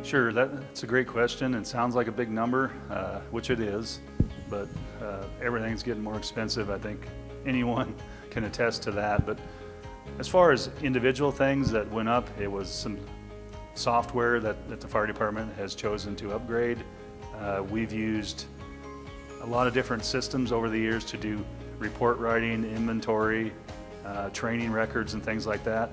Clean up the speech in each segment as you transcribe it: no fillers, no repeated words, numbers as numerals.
Sure, that's a great question. It sounds like a big number, which it is, but everything's getting more expensive. I think anyone can attest to that. But as far as individual things that went up, it was some software that the fire department has chosen to upgrade. We've used a lot of different systems over the years to do report writing, inventory, training records and things like that.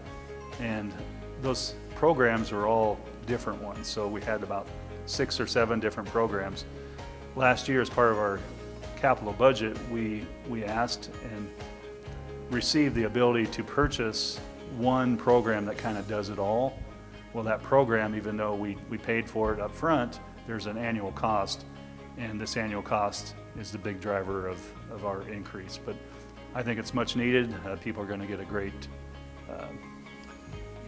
And those programs were all different ones. So we had about 6 or 7 different programs. Last year, as part of our capital budget, we asked and received the ability to purchase one program that kind of does it all. Well, that program, even though we paid for it up front, there's an annual cost, and this annual cost is the big driver of our increase. But I think it's much needed. People are going to get a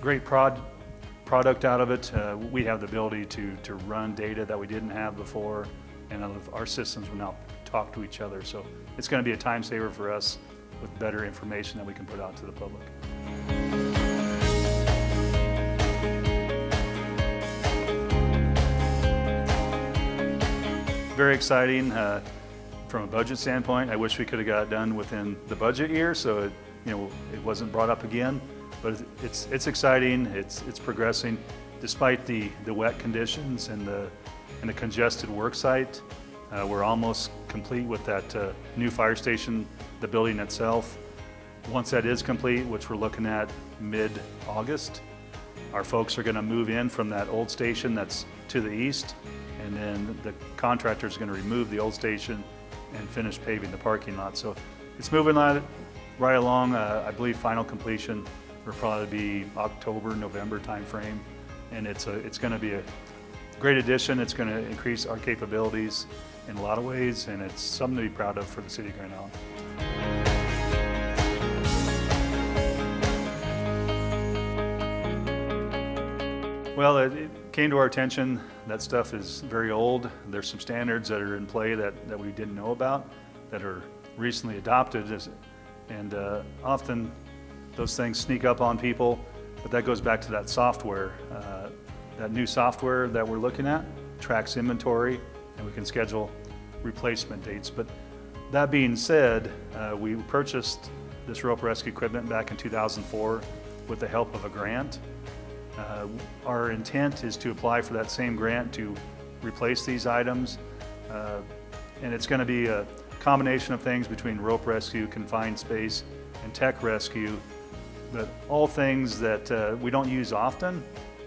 great product out of it. We have the ability to run data that we didn't have before, and our systems will now talk to each other. So it's going to be a time saver for us with better information that we can put out to the public. Very exciting. From a budget standpoint, I wish we could have got it done within the budget year, so it wasn't brought up again. But it's exciting. It's progressing, despite the wet conditions and the congested work site. We're almost complete with that new fire station, the building itself. Once that is complete, which we're looking at mid-August, our folks are going to move in from that old station that's to the east, and then the contractor is going to remove the old station and finish paving the parking lot. So it's moving right along. I believe final completion will probably be October, November timeframe, and it's going to be a great addition. It's going to increase our capabilities in a lot of ways, and it's something to be proud of for the city of Grand Island. Well, it came to our attention that stuff is very old. There's some standards that are in play that we didn't know about, that are recently adopted, and often those things sneak up on people, but that goes back to that software. That new software that we're looking at tracks inventory, and we can schedule replacement dates. But that being said, we purchased this rope rescue equipment back in 2004 with the help of a grant. Our intent is to apply for that same grant to replace these items, and it's going to be a combination of things between rope rescue, confined space, and tech rescue, but all things that we don't use often,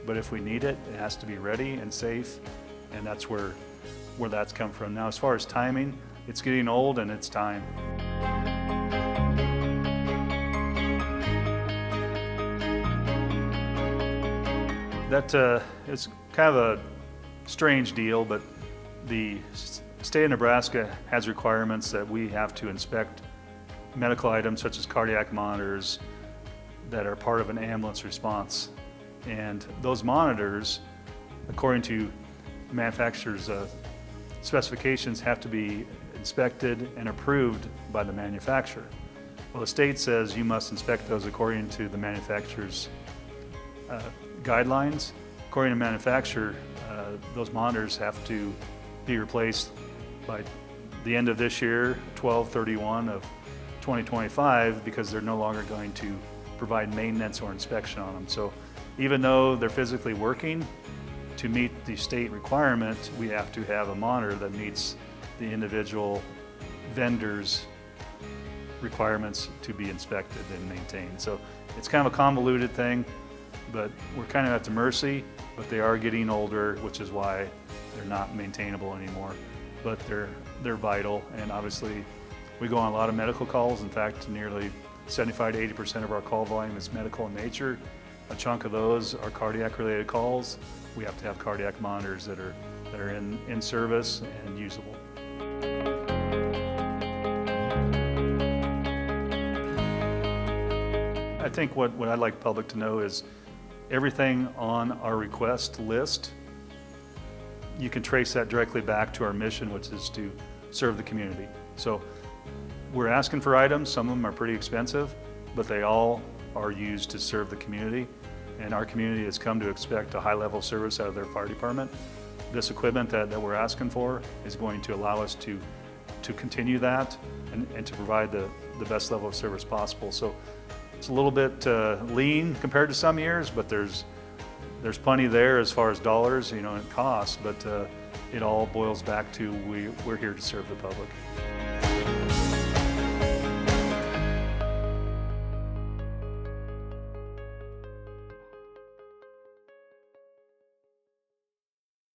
but if we need it, it has to be ready and safe, and that's where that's come from. Now, as far as timing, it's getting old and it's time. That is kind of a strange deal, but the state of Nebraska has requirements that we have to inspect medical items such as cardiac monitors that are part of an ambulance response. And those monitors, according to manufacturers' specifications, have to be inspected and approved by the manufacturer. Well, the state says you must inspect those according to the manufacturer's guidelines. According to manufacturer, those monitors have to be replaced by the end of this year, 12/31 of 2025, because they're no longer going to provide maintenance or inspection on them. So even though they're physically working, to meet the state requirement, we have to have a monitor that meets the individual vendor's requirements to be inspected and maintained. So it's kind of a convoluted thing, but we're kind of at the mercy, but they are getting older, which is why they're not maintainable anymore. But they're vital, and obviously we go on a lot of medical calls. In fact, nearly 75 to 80% of our call volume is medical in nature. A chunk of those are cardiac related calls. We have to have cardiac monitors that are in service and usable. I think what I'd like the public to know is everything on our request list, you can trace that directly back to our mission, which is to serve the community. So we're asking for items. Some of them are pretty expensive, but they all are used to serve the community. and our community has come to expect a high level of service out of their fire department. This equipment that we're asking for is going to allow us to continue that and to provide the best level of service possible. So it's a little bit lean compared to some years, but there's plenty there as far as dollars, and costs, but it all boils back to we're here to serve the public.